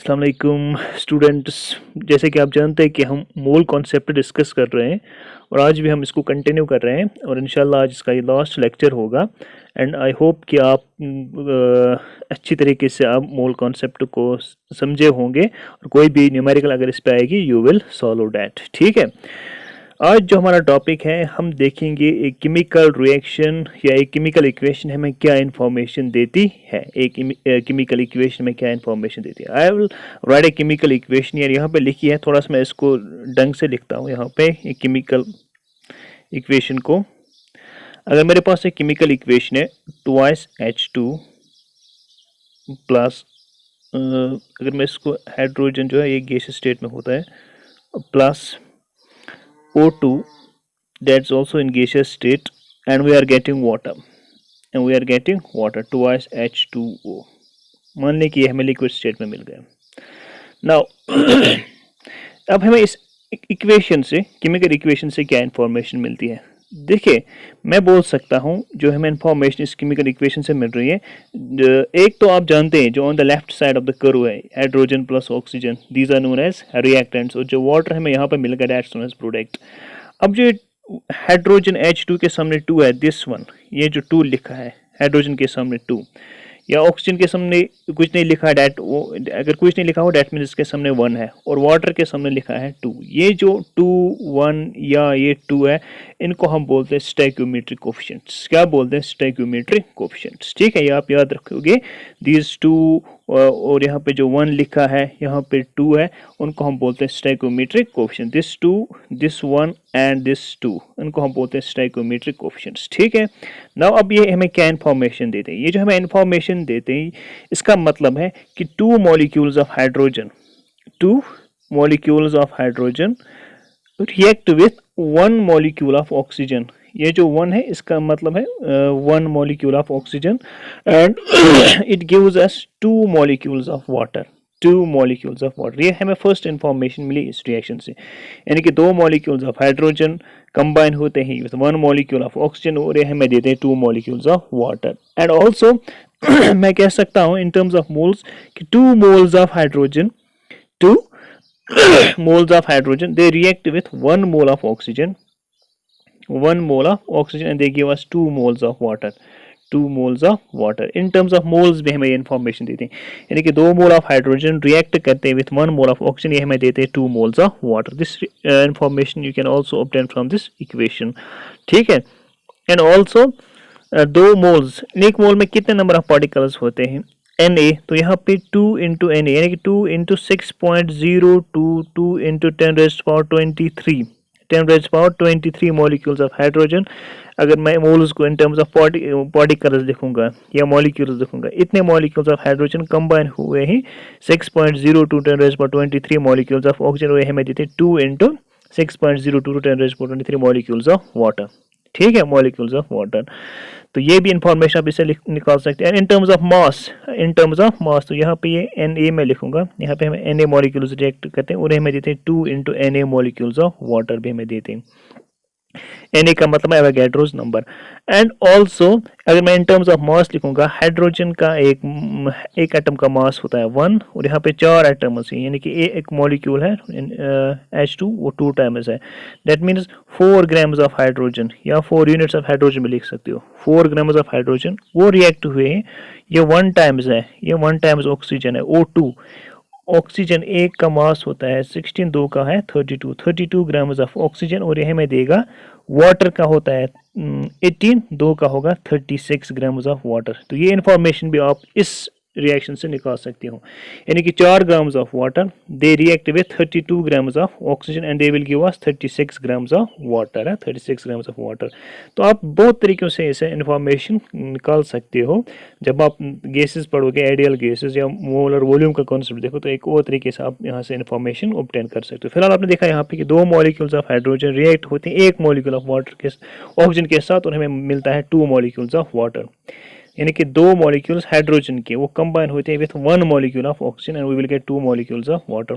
अस्सलाम वालेकुम स्टूडेंट्स। जैसे कि आप जानते हैं कि हम मोल कॉन्सेप्ट डिस्कस कर रहे हैं और आज भी हम इसको कंटिन्यू कर रहे हैं और इंशाल्लाह आज इसका ये लास्ट लेक्चर होगा। एंड आई होप कि आप अच्छी तरीके से आप मोल कॉन्सेप्ट को समझे होंगे और कोई भी न्यूमेरिकल अगर इस पे आएगी यू विल सॉल्व दैट। ठीक है, आज जो हमारा टॉपिक है हम देखेंगे एक केमिकल रिएक्शन या एक केमिकल इक्वेशन हमें क्या इंफॉर्मेशन देती है। एक केमिकल इक्वेशन में क्या इंफॉर्मेशन देती है। I will write a chemical equation, यार यहाँ पे लिखी है, थोड़ा सा मैं इसको ढंग से लिखता हूँ। यहाँ पे एक केमिकल इक्वेशन को, अगर मेरे पास एक केमिकल इक्वेशन है ट्वाइस H2 प्लस, अगर मैं इसको हाइड्रोजन जो है ये गैस स्टेट में होता है, plus O2 that's also in gaseous state, and we are getting water twice H2O। मान लें कि ये हमें लिक्विड स्टेट में मिल गया। नाउ अब हमें इस इक्वेशन से, केमिकल इक्वेशन से क्या इंफॉर्मेशन मिलती है। देखिए, मैं बोल सकता हूँ जो हमें इंफॉर्मेशन इस केमिकल इक्वेशन से मिल रही है, एक तो आप जानते हैं जो on the left side of the curve है hydrogen plus oxygen, these are known as reactants, और जो वाटर हमें यहाँ पे मिल गया दैट्स नोन एज प्रोडक्ट। अब जो हाइड्रोजन H2 के सामने 2 है, दिस वन, ये जो 2 लिखा है हाइड्रोजन के सामने 2, या ऑक्सीजन के सामने कुछ नहीं लिखा है डैट, वो अगर कुछ नहीं लिखा हो डैट मीन इसके सामने 1 है, और वाटर के सामने लिखा है 2। ये जो 2 1 या ये 2 है, इनको हम बोलते हैं स्टोइकियोमेट्रिक कोफिशिएंट्स। क्या बोलते हैं? Stoichiometric coefficients. ठीक है, ये आप याद रखोगे। दीज 2 और यहाँ पे जो 1 लिखा है, यहाँ पे 2 है, उनको हम बोलते हैं stoichiometric coefficient. This 2, this 1 and this 2, इनको हम बोलते हैं स्टोइकियोमेट्रिक कोफिशिएंट्स। ठीक है, नाउ अब ये हमें क्या इन्फॉर्मेशन देते हैं? ये जो हमें इन्फॉर्मेशन देते हैं इसका मतलब है कि 2 molecules of hydrogen, 2 molecules of hydrogen react with 1 molecule of oxygen. ये जो 1 है इसका मतलब है 1 molecule of oxygen, and it gives us 2 molecules of water, 2 molecules of water. ये हमें फर्स्ट इंफॉर्मेशन मिली इस रिएक्शन से, यानी कि 2 मॉलिक्यूल्स ऑफ हाइड्रोजन कंबाइन होते हैं विद 1 मॉलिक्यूल ऑफ ऑक्सीजन, और ये हमें देते हैं 2 molecules of water. And also मैं कह सकता हूँ इन टर्म्स ऑफ मोल्स कि 2 moles of hydrogen, 2 moles of hydrogen, they react with 1 mole of oxygen, 1 mole of oxygen, and they give us 2 moles of water, 2 moles of water। in terms of moles भी हमें ये information देते हैं, यानी कि 2 mole of hydrogen react करते हैं with 1 mole of oxygen, ये हमें देते हैं 2 moles of water. This information you can also obtain from this equation. ठीक है, एंड ऑल्सो 2 मोल्स, एक मोल में कितने नंबर ऑफ पार्टिकल्स होते हैं? Na, तो यहाँ पे 2 इंटू Na, यानी कि 2 into 6.022 into 10⁻23, 10⁻23 molecules of hydrogen. अगर मैं मोल्स को इन टर्म्स ऑफ पार्टिकल्स लिखूंगा या मॉलिक्यूल्स लिखूंगा, इतने मॉलिक्यूल्स ऑफ हाइड्रोजन कंबाइन हुए हैं 6.02 10⁻23 मॉलिक्यूल्स ऑफ ऑक्सीजन, और हमें देते 2 इंटू 6.02 10⁻23 मॉलिक्यूल्स ऑफ वाटर। ठीक है, मॉलिक्यूल्स ऑफ वाटर। तो ये भी इंफॉर्मेशन आप इससे निकाल सकते हैं। इन terms of mass, in terms of mass, तो यहाँ पे ये Na में लिखूंगा, यहाँ पे हमें Na मॉलिक्यूल्स रिएक्ट करते हैं और हमें देते हैं 2 into Na molecules of water भी हमें देते हैं। Na का मतलब है एवोगैड्रोस नंबर। एंड ऑल्सो अगर मैं इन टर्म्स ऑफ मास लिखूंगा, हाइड्रोजन का एक एटम का मास होता है 1, और यहाँ पे 4 एटम्स हैं, यानी कि एक मॉलिक्यूल है H2, वो 2 टाइम्स है। That means 4 grams of hydrogen, या 4 यूनिट्स ऑफ हाइड्रोजन भी लिख सकते हो। 4 ग्राम्स ऑफ हाइड्रोजन वो रिएक्ट हुए हैं, ये 1 टाइम्स है, ये 1 टाइम्स ऑक्सीजन है O2। ऑक्सीजन एक का मास होता है 16, 2 का है 32 ग्राम्स ऑफ ऑक्सीजन, और यह हमें देगा। वाटर का होता है 18, 2 का होगा 36 ग्राम्स ऑफ वाटर। तो ये इंफॉर्मेशन भी आप इस रिएक्शन से निकाल सकते हो, यानी कि 4 grams of water they react with 32 grams of oxygen and they will give us 36 grams of water है, 36 ग्राम्स ऑफ वाटर। तो आप बहुत तरीक़ों से इसे इंफॉर्मेशन निकाल सकते हो। जब आप गैसेस पढ़ोगे, आइडियल गैसेस या मोल और वॉल्यूम का कॉन्सेप्ट देखो, तो एक और तरीके से आप यहाँ से इंफॉर्मेशन ऑब्टेन कर सकते हो। फिलहाल आपने देखा यहाँ पे कि 2 मॉलिक्यूल्स ऑफ हाइड्रोजन रिएक्ट होते हैं 1 मॉलिक्यूल ऑफ वाटर के ऑक्सीजन के साथ, और हमें मिलता है 2 मॉलिक्यूल्स ऑफ वाटर, यानी कि 2 मॉलिक्यूल्स हाइड्रोजन के वो कंबाइन होते हैं with 1 molecule of oxygen, and we will get 2 molecules of water.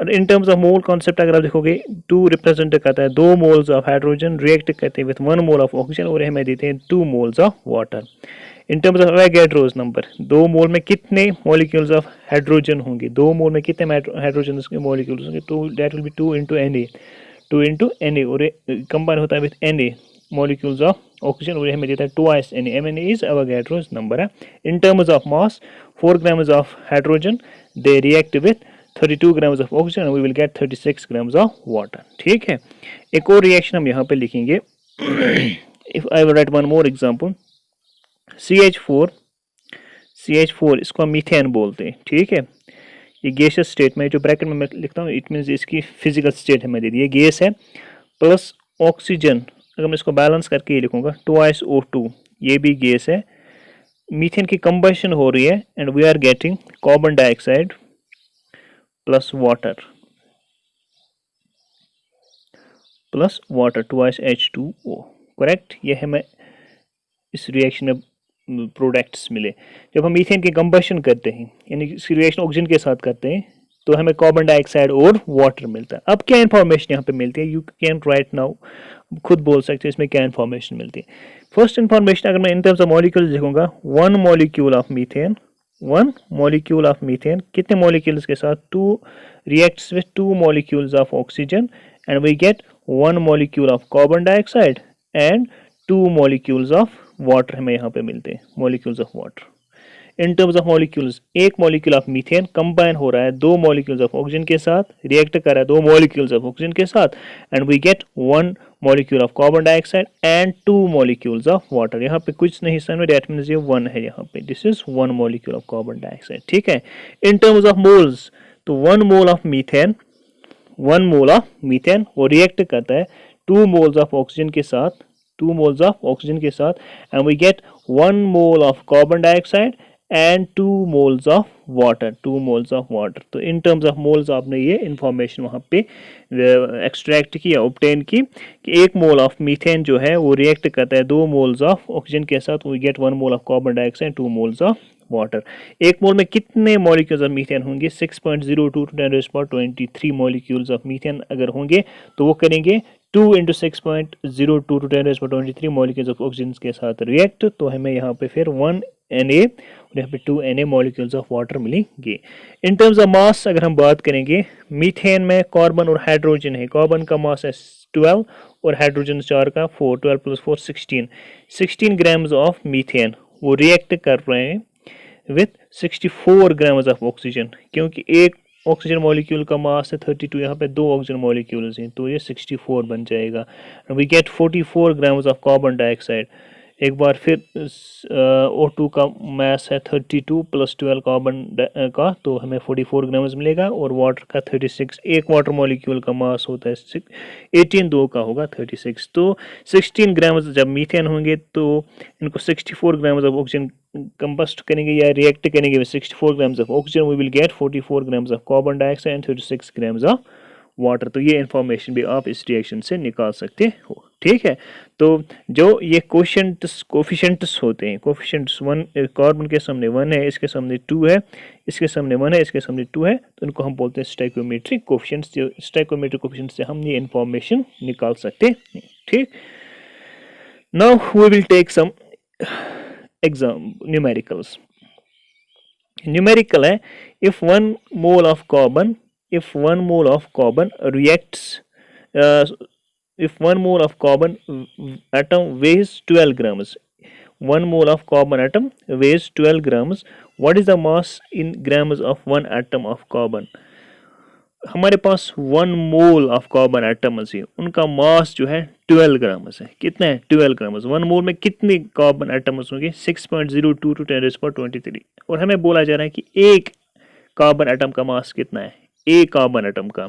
और in terms of mole concept अगर आप देखोगे, 2 रिप्रेजेंट करता है 2 मोल्स ऑफ हाइड्रोजन रिएक्ट करते हैं विथ 1 मोल ऑफ ऑक्सीजन, और हमें देते हैं 2 moles of water. In terms of Avogadro's number, 2 मोल में कितने मॉलिक्यूल्स ऑफ हाइड्रोजन होंगे, 2 मोल में कितने हाइड्रोजन के मॉलिक्यूल्स होंगे, तो that will B 2 into Na, 2 into Na, और कंबाइन होता है with Na molecules of oxygen, और हमें देता है twice Na. Mna is Avogadro's number है. In terms of mass, 4 grams of hydrogen they react with 32 grams of oxygen and we will get 36 grams of water. ठीक है, एक और reaction हम यहाँ पे लिखेंगे. If I will write one more example, CH4 इसको हम मीथेन बोलते हैं. ठीक है, ये गैसियस स्टेट में जो ब्रैकेट में मैं लिखता हूँ इट मीन्स इसकी फिजिकल स्टेट हमें दे दी है, गैस है प्लस ऑक्सीजन. अगर मैं इसको बैलेंस करके ये लिखूंगा ट्वाइस O2, ये भी गैस है. मीथेन की कंबशन हो रही है and we are getting carbon dioxide plus water twice H2O. Correct, ये हमें इस रिएक्शन में प्रोडक्ट्स मिले. जब हम मीथेन की कंबशन करते हैं यानी इसकी रिएक्शन ऑक्सीजन के साथ करते हैं तो हमें कार्बन डाइऑक्साइड और वाटर मिलता है. अब क्या इंफॉर्मेशन यहाँ पे मिलती है, यू कैन राइट नाउ, खुद बोल सकते हैं इसमें क्या इंफॉर्मेशन मिलती है. फर्स्ट इंफॉर्मेशन अगर मैं इन टर्म्स ऑफ मॉलिक्यूल्स लिखूंगा, 1 molecule ऑफ मीथेन कितने मॉलिक्यूल्स के साथ, 2 reacts with 2 molecules of oxygen and we get 1 molecule of carbon dioxide and 2 molecules of water हमें यहाँ पे मिलते हैं, molecules of water. In terms of molecules, एक मॉलिक्यूल ऑफ मीथेन कंबाइन हो रहा है 2 मॉलिक्यूल्स ऑफ ऑक्सीजन के साथ, रिएक्ट कर रहा है 2 मॉलिक्यूल्स ऑफ ऑक्सीजन के साथ and we get 1 molecule of carbon dioxide and 2 molecules of water. यहाँ पे कुछ नहीं समझ, दैट मींस ये 1 है यहाँ पे, this is 1 molecule of carbon dioxide. ठीक है, इन टर्म्स ऑफ मोल्स तो 1 मोल ऑफ मीथेन वो रिएक्ट करता है 2 मोल्स ऑफ ऑक्सीजन के साथ and we get 1 mole of carbon dioxide and 2 moles of water. तो इन टर्म्स ऑफ मोल्स आपने ये इंफॉर्मेशन वहाँ पे एक्सट्रैक्ट की या ऑब्टेन की कि 1 मोल ऑफ मीथेन जो है वो रिएक्ट करता है 2 मोल्स ऑफ ऑक्सीजन के साथ, we get 1 mole of carbon dioxide, 2 moles of water. 1 mole में कितने मॉलिक्यूल्स ऑफ मीथेन होंगे, 6.02 to 10⁻23 मॉलिक्यूल्स ऑफ मीथेन अगर होंगे तो वो करेंगे 2 into 6.02 to 10⁻23 molecules of oxygen के साथ रिएक्ट, तो हमें यहाँ पे फिर 1 Na और यहाँ पे 2 Na मॉलिक्यूल्स ऑफ वाटर मिलेंगे. इन टर्म्स ऑफ मास अगर हम बात करेंगे, मीथेन में कार्बन और हाइड्रोजन है, कार्बन का मास है 12 और हाइड्रोजन 4 का 4, 12 + 4 16 ग्राम्स ऑफ मीथेन वो रिएक्ट कर रहे हैं विथ 64 ग्राम्स ऑफ ऑक्सीजन, क्योंकि एक ऑक्सीजन मॉलिक्यूल का मास है 32, यहाँ पे 2 ऑक्सीजन मॉलिक्यूल्स हैं तो ये 64 बन जाएगा. We get 44 grams of carbon dioxide. एक बार फिर O2 का मास है 32 + 12 कार्बन का, तो हमें 44 ग्राम्स मिलेगा और वाटर का 36. एक वाटर मॉलिक्यूल का मास होता है 18, 2 का होगा 36. तो 16 ग्राम्स जब मीथेन होंगे तो इनको 64 ग्राम्स ऑफ ऑक्सीजन कंबस्ट करेंगे या रिएक्ट करेंगे with 64 grams of oxygen, we will get 44 grams of carbon dioxide and 36 grams of water. तो ये इंफॉर्मेशन भी आप इस रिएक्शन से निकाल सकते हो. ठीक है, तो जो ये कोफिशिएंट्स होते हैं, कोफिशिएंट्स 1 कार्बन के सामने 1 है, इसके सामने 2 है, इसके सामने 1 है, इसके सामने 2 है, तो इनको हम बोलते हैं स्टोइकोमेट्रिक कोफिशिएंट्स. जो स्टोइकोमेट्रिक कोफिशिएंट्स से हम ये इंफॉर्मेशन निकाल सकते हैं. ठीक, now we will take some numericals. Numerical है, if 1 mole of carbon reacts, if 1 mole of carbon atom weighs 12 grams, 1 mole of carbon atom weighs 12 grams, what is the mass in grams of 1 atom of carbon? हमारे पास 1 mole of carbon atoms है, उनका मास जो है 12 grams है. कितना है, 12 grams. 1 mole में कितने कार्बन एटम्स होंगे, 6.02 to 10⁻23. और हमें बोला जा रहा है कि एक कार्बन एटम का मास कितना है, एक कार्बन एटम का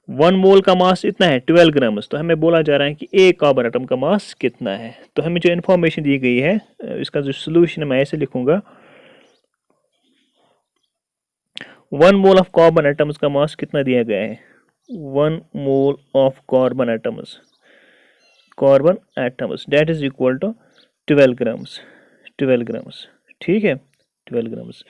1 मोल का मास इतना है 12 ग्राम्स, तो हमें बोला जा रहा है कि एक कार्बन एटम का मास कितना है. तो हमें जो इन्फॉर्मेशन दी गई है इसका जो सोल्यूशन है मैं ऐसे लिखूंगा, 1 मोल ऑफ कार्बन एटम्स का मास कितना दिया गया है, 1 mole of carbon atoms that is equal to 12 grams. ठीक है, 12 ग्राम्स.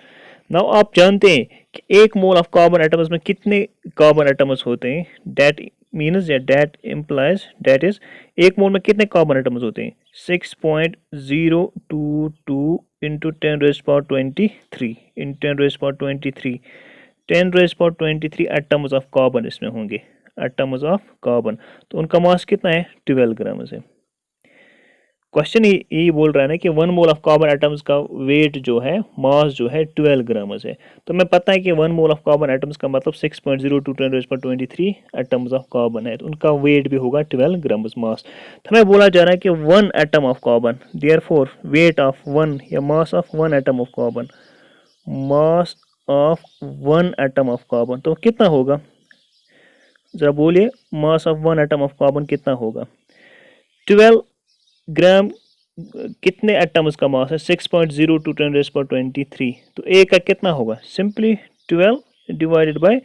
नाउ आप जानते हैं कि 1 मोल ऑफ कार्बन एटम्स में कितने कार्बन एटम्स होते हैं, that means that implies that is 1 mole में कितने कार्बन एटम्स होते हैं, 6.022 into 10 raised power 23 in 10 raised power 23 10 raised power 23 atoms of carbon इसमें होंगे, एटम्स ऑफ कार्बन। तो उनका मास कितना है? 12 ग्राम है। क्वेश्चन यही बोल रहा है ना कि 1 मोल ऑफ कार्बन एटम्स का वेट जो है, मास जो है 12 ग्राम है। तो मैं पता है कि 1 मोल ऑफ कार्बन एटम्स का मतलब 6.02 10 raised power 23 atoms of carbon है, तो उनका वेट भी होगा 12 ग्राम मास। तो हमें बोला जा रहा है कि 1 atom of carbon, therefore weight of 1 या mass of 1 atom of carbon, mass of 1 atom of carbon तो कितना होगा? जरा बोलिए, mass of 1 atom of carbon कितना होगा? 12 ग्राम कितने एटम्स का मास है? 6.02 10 raised power 23। तो ए का कितना होगा? Simply 12 divided by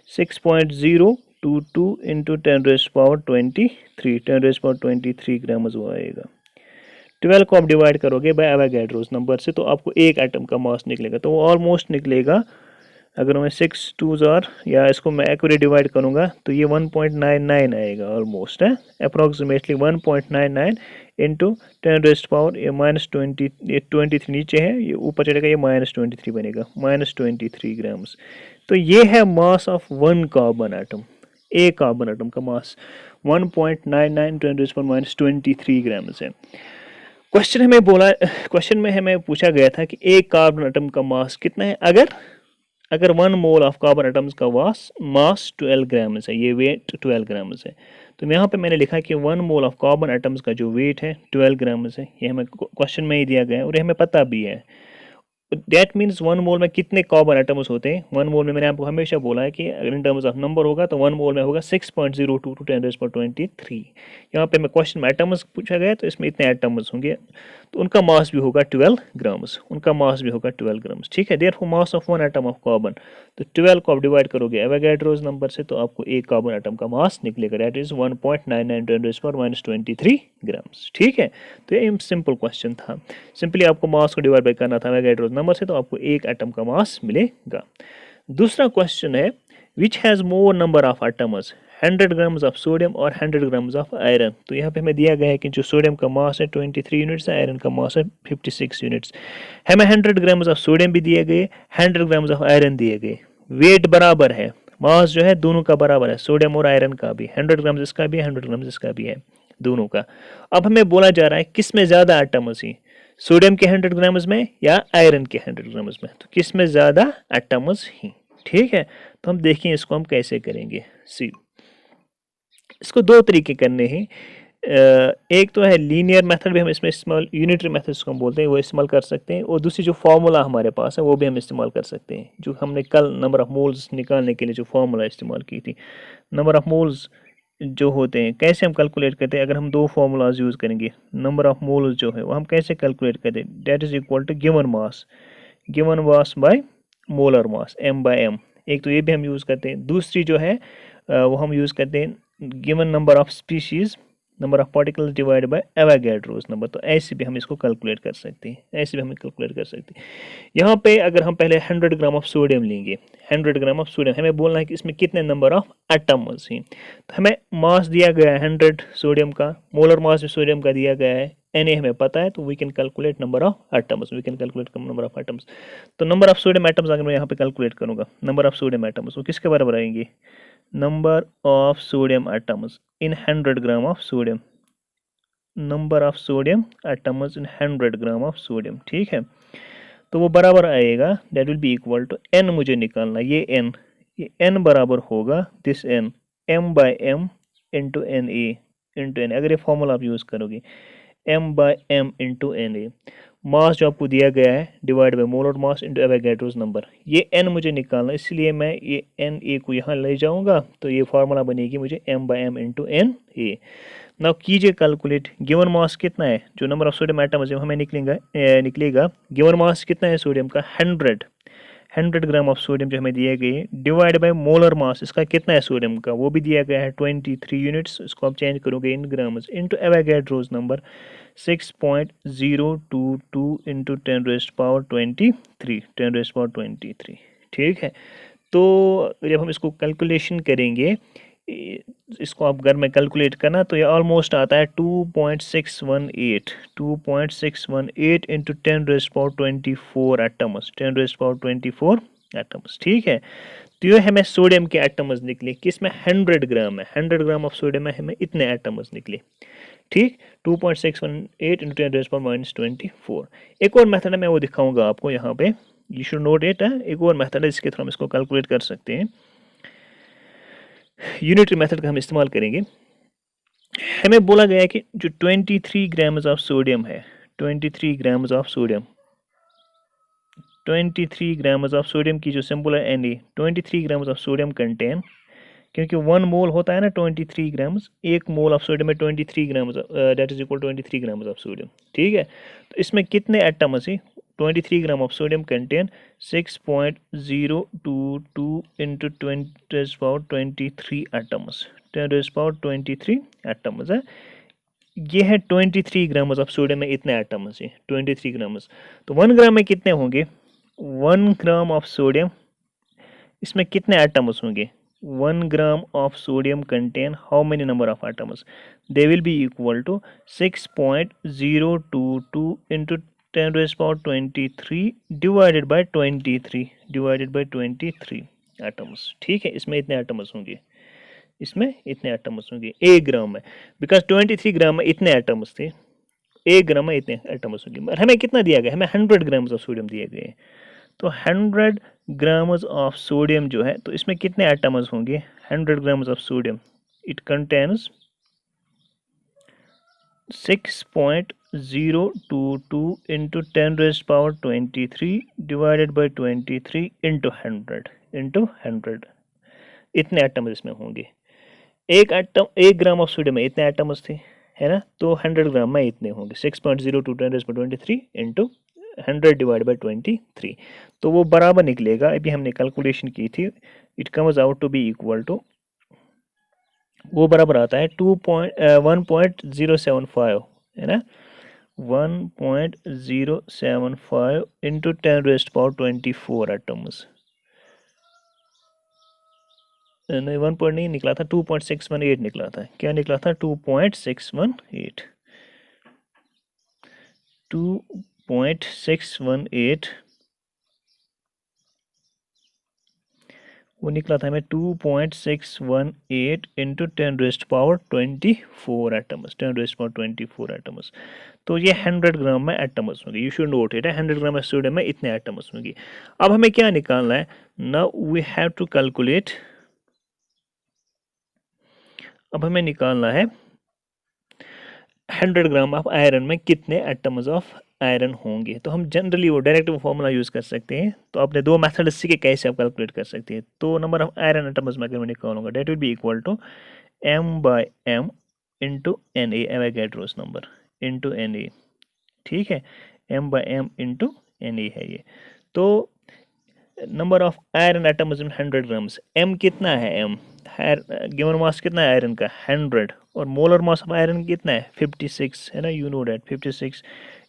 6.022 into 10 raised power 23, 10 raised power 23 ग्राम वो आएगा। 12 को आप डिवाइड करोगे बाय एवोगैड्रोस नंबर से तो आपको एक एटम का मास निकलेगा। तो वो ऑलमोस्ट निकलेगा, अगर मैं 6 2s आर या इसको मैं एक्यूरेट डिवाइड करूंगा तो ये 1.99 आएगा ऑलमोस्ट है, अप्रॉक्सीमेटली 1.99 इंटू 10 रेस्ट पावर ये -20, ये 23 नीचे है, ये ऊपर चलेगा, ये -23 बनेगा, -23 ग्राम्स। तो ये है मास ऑफ 1 कार्बन एटम, एक कार्बन एटम का मास 1.99 10 रेस्ट पावर -23 ग्राम्स है। क्वेश्चन में हमें पूछा गया था कि एक कार्बन एटम का मास कितना है। अगर 1 मोल ऑफ कार्बन एटम्स का मास 12 ग्राम्स है, ये वेट 12 ग्राम्स है, तो यहाँ पे मैंने लिखा कि 1 मोल ऑफ कार्बन एटम्स का जो वेट है 12 ग्राम्स है। ये हमें क्वेश्चन में ही दिया गया है और ये हमें पता भी है। दैट मीन्स 1 मोल में कितने कार्बन एटम्स होते हैं? 1 मोल में मैंने आपको हमेशा बोला है कि अगर इन टर्म्स ऑफ नंबर होगा तो 1 मोल में होगा 6.02 टू 10 रेज़ पावर 23। यहाँ पे मैं क्वेश्चन में एटम्स पूछा गया तो इसमें इतने एटम्स होंगे, तो उनका मास भी होगा 12 ग्राम्स, उनका मास भी होगा 12 ग्राम्स। ठीक है, therefore mass of 1 atom of carbon, तो 12 को आप डिवाइड करोगे एवोगैड्रोस नंबर से तो आपको एक कार्बन एटम का मास निकलेगा, that is 1.99 10 rays power -23 grams. ठीक है, तो ये सिंपल क्वेश्चन था, सिंपली आपको मास को डिवाइड बाय करना था एवोगैड्रोस नंबर से तो आपको एक एटम का मास मिलेगा। दूसरा क्वेश्चन है which has more number of atoms, 100 grams of sodium और 100 ग्राम्स ऑफ आयरन। तो यहाँ पे हमें दिया गया है कि जो सोडियम का मास है 23 यूनिट्स है, आयरन का मास है 56 यूनिट्स। हमें 100 ग्राम्स ऑफ सोडियम भी दिए गए, 100 ग्राम्स ऑफ आयरन दिए गए, वेट बराबर है, मास जो है दोनों का बराबर है, सोडियम और आयरन का भी, 100 ग्राम्स इसका भी 100 ग्राम्स इसका भी है, दोनों का। अब हमें बोला जा रहा है किस में ज़्यादा एटम्स ही, सोडियम के 100 ग्राम्स में या आयरन के 100 ग्राम्स में, तो किस में ज़्यादा एटम्स ही। ठीक है, तो हम देखें इसको हम कैसे करेंगे। सी, इसको दो तरीके करने हैं, एक तो है लीनियर मेथड भी हम इसमें इस्तेमाल, यूनिटरी मेथड जिसको हम बोलते हैं वो इस्तेमाल कर सकते हैं, और दूसरी जो फार्मूला हमारे पास है वो भी हम इस्तेमाल कर सकते हैं, जो हमने कल नंबर ऑफ मोल्स निकालने के लिए जो फार्मूला इस्तेमाल की थी। नंबर ऑफ मोल्स जो होते हैं कैसे हम कैलकुलेट करते हैं, अगर हम दो फार्मूलाज यूज़ करेंगे, नंबर ऑफ मोल्स जो है वो हम कैसे कैलकुलेट करते हैं, that is equal to given mass by molar mass m/m। एक तो ये भी हम यूज़ करते हैं, दूसरी जो है वो हम यूज़ करते हैं given number of species, number of particles divide by Avogadro's number. तो ऐसे भी हम इसको कैलकुलेट कर सकते हैं, ऐसे भी हम कैलकुलेट कर सकते हैं। यहाँ पे अगर हम पहले 100 ग्राम ऑफ सोडियम लेंगे, 100 ग्राम ऑफ सोडियम, हमें बोलना है कि इसमें कितने नंबर ऑफ एटम्स हैं। तो हमें मास दिया गया है 100 सोडियम का, मोलर मास भी सोडियम का दिया गया है, Na हमें पता है, तो we can calculate number of atoms, we can calculate number of atoms. तो नंबर ऑफ सोडियम एटम्स अगर मैं यहाँ पे कैलकुलेट करूँगा, नंबर ऑफ सोडियम एटम्स वो किसके बराबर आएंगे, number of sodium atoms in 100 gram of sodium, number of sodium atoms in 100 gram of sodium. ठीक है, तो वो बराबर आएगा, that will be equal to n, मुझे निकालना ये n बराबर होगा this n, m/m into Na, अगर ये फॉर्मूला आप यूज़ करोगे m/m इंटू Na, मास जो आपको दिया गया है divide by molar mass into Avogadro's number, ये n मुझे निकालना, इसलिए मैं ये Na को यहाँ ले जाऊँगा तो ये फार्मूला बनेगी मुझे m/m इंटू Na। नाउ कीजिए कैलकुलेट, गिवन मास कितना है, जो नंबर ऑफ सोडियम एटम्स है हमें निकलेगा गिवन मास कितना है सोडियम का 100 ग्राम ऑफ सोडियम जो हमें दिए गए, डिवाइड बाय मोलर मास इसका कितना है सोडियम का, वो भी दिया गया है 23 यूनिट्स, इसको आप चेंज करोगे in grams into Avogadro's number 6.022 into 10 raised power 23। ठीक है, तो जब हम इसको कैलकुलेशन करेंगे इसको आप घर में कैलकुलेट करना तो ये ऑलमोस्ट आता है 2.618 इंटू 10⁻24 एटम्स, 10⁻24 एटम्स। ठीक है, तो ये हमें सोडियम के एटम्स निकले, किसमें 100 ग्राम है, 100 ग्राम ऑफ सोडियम में हमें इतने एटम्स निकले। ठीक, 2.618 इंटू 10⁻24। एक और मेथड है, मैं वो दिखाऊंगा आपको यहाँ पे, यू शुड नोट इट। एक और मेथड है जिसके थ्रू हम इसको कैलकुलेट कर सकते हैं, यूनिटरी मेथड का हम इस्तेमाल करेंगे। हमें बोला गया है कि जो 23 ग्राम्स ऑफ सोडियम है, 23 grams of sodium, 23 grams of sodium की जो सिंबल है Na, 23 grams of sodium contain, क्योंकि 1 मोल होता है ना 23 ग्राम्स, एक मोल ऑफ सोडियम में 23 grams, that is equal 23 grams of sodium. ठीक है, तो इसमें कितने एटम्स है, 23 ग्राम of sodium contain 6.022 into 10⁻23 atoms, 10⁻23 atoms है। ये है 23 ग्राम्स ऑफ सोडियम में इतने एटम्स हैं, 23 ग्राम्स। तो 1 ग्राम में कितने होंगे, 1 ग्राम ऑफ सोडियम, इसमें कितने एटम्स होंगे, 1 gram of sodium contain how many number of atoms? They will be equal to 6.022 into 10⁻23 divided by 23 atoms। ठीक है, इसमें इतने एटम्स होंगे, इसमें इतने एटम्स होंगे 1 ग्राम में, बिकॉज 23 ग्राम में इतने एटम्स थे, 1 ग्राम में इतने एटम्स होंगे। हमें कितना दिया गया, हमें 100 ग्राम्स ऑफ सोडियम दिए गए, तो 100 ग्राम्स ऑफ सोडियम जो है, तो इसमें कितने एटम्स होंगे, 100 grams of sodium, it contains 6.022 into 10⁻23 divided by 23 into 100 इतने एटम्स इसमें होंगे। एक ग्राम ऑफ सोडियम में इतने एटम्स थे, है ना, तो 100 ग्राम में इतने होंगे 6.022 10⁻23 इंटू 100 डिवाइड बाई 23, तो वो बराबर निकलेगा, अभी हमने कैलकुलेशन की थी, it comes out to be equal to, वो बराबर आता है 1.075, है ना, 1.075 इंटू 10⁻24 एटम्स, नहीं 1 पॉइंट नहीं निकला था, 2.618 निकला था, क्या निकला था, 2.618, 2.618 वो निकला था हमें 2.618 इंटू 10⁻24 एटम्स, 10⁻24 एटम्स। तो ये 100 ग्राम में एटम्स होंगे, यू शुड नोट इट है, 100 ग्राम में सोडियम में इतने एटम्स होंगे। अब हमें क्या निकालना है, now we have to calculate, अब हमें निकालना है 100 ग्राम ऑफ आयरन में कितने एटम्स ऑफ आयरन होंगे। तो हम जनरली वो डायरेक्ट वो फॉर्मूला यूज़ कर सकते हैं, तो आपने दो मेथड सीखे कैसे आप कैलकुलेट कर सकते हैं। तो नंबर ऑफ आयरन एटम्स में अगर मैं निकालूंगा, that will be equal to m/m into Na, Avogadro's number into Na। ठीक है, m/m इंटू Na है ये। तो number of iron atoms in 100 grams, m कितना है, m गिवन मास कितना है आयरन का 100, और मोलर मास ऑफ आयरन कितना है 56, है ना, you know that 56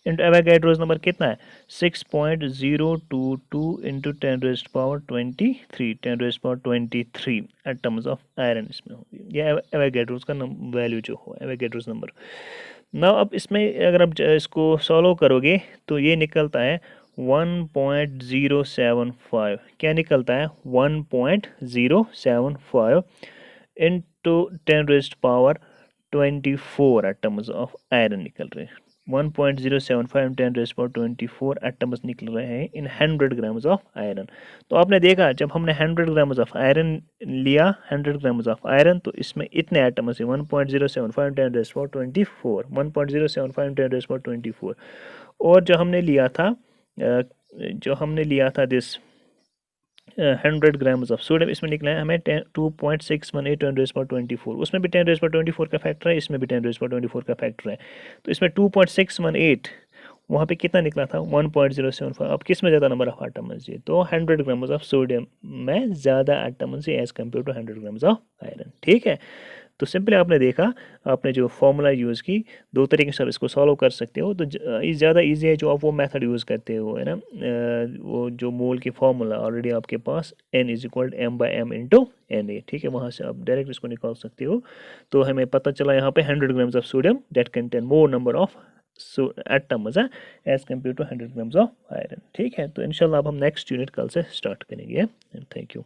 into Avogadro's number कितना है 6.022 इंटू 10⁻23 एटम्स ऑफ आयरन इसमें होगी, ये एवोगैड्रोस का वैल्यू जो हो, एवोगैड्रोस नंबर। ना अब इसमें अगर आप इसको सॉल्व करोगे तो ये निकलता है 1.075, क्या निकलता है 1.075 इंटू 10⁻24 एटम्स ऑफ आयरन निकल रहे हैं, 1.075 10⁻24 एटम्स निकल रहे हैं इन 100 ग्राम्स ऑफ आयरन। तो आपने देखा जब हमने 100 ग्राम्स ऑफ आयरन लिया, 100 ग्राम्स ऑफ आयरन, तो इसमें इतने एटम्स हैं 1.075 10⁻24, 1.075 10⁻24, और जो हमने लिया था दिस 100 ग्राम्स ऑफ सोडियम, इसमें निकला है हमें 2.618 10⁻24, उसमें भी 10⁻24 का फैक्टर है, इसमें भी 10⁻24 का फैक्टर है, तो इसमें 2.618 वहाँ पे कितना निकला था 1.075। अब किस में ज़्यादा नंबर ऑफ एटम्स है, तो 100 ग्राम्स ऑफ सोडियम में ज़्यादा एटम्स है as compare to 100 grams of iron. ठीक है, तो सिंपली आपने देखा, आपने जो फॉर्मूला यूज़ की, दो तरीके से आप इसको सॉल्व कर सकते हो। तो ज़्यादा ईजी है जो आप वो मेथड यूज़ करते हो, है ना, वो जो मोल की फार्मूला ऑलरेडी आपके पास n is equal m by M into N A, ठीक है, वहाँ से आप डायरेक्ट इसको निकाल सकते हो। तो हमें पता चला यहाँ पे 100 grams of sodium that contain more number of atoms as compare to 100 grams of iron, ठीक है। तो इंशाल्लाह अब हम नेक्स्ट यूनिट कल से स्टार्ट करेंगे, एंड थैंक यू।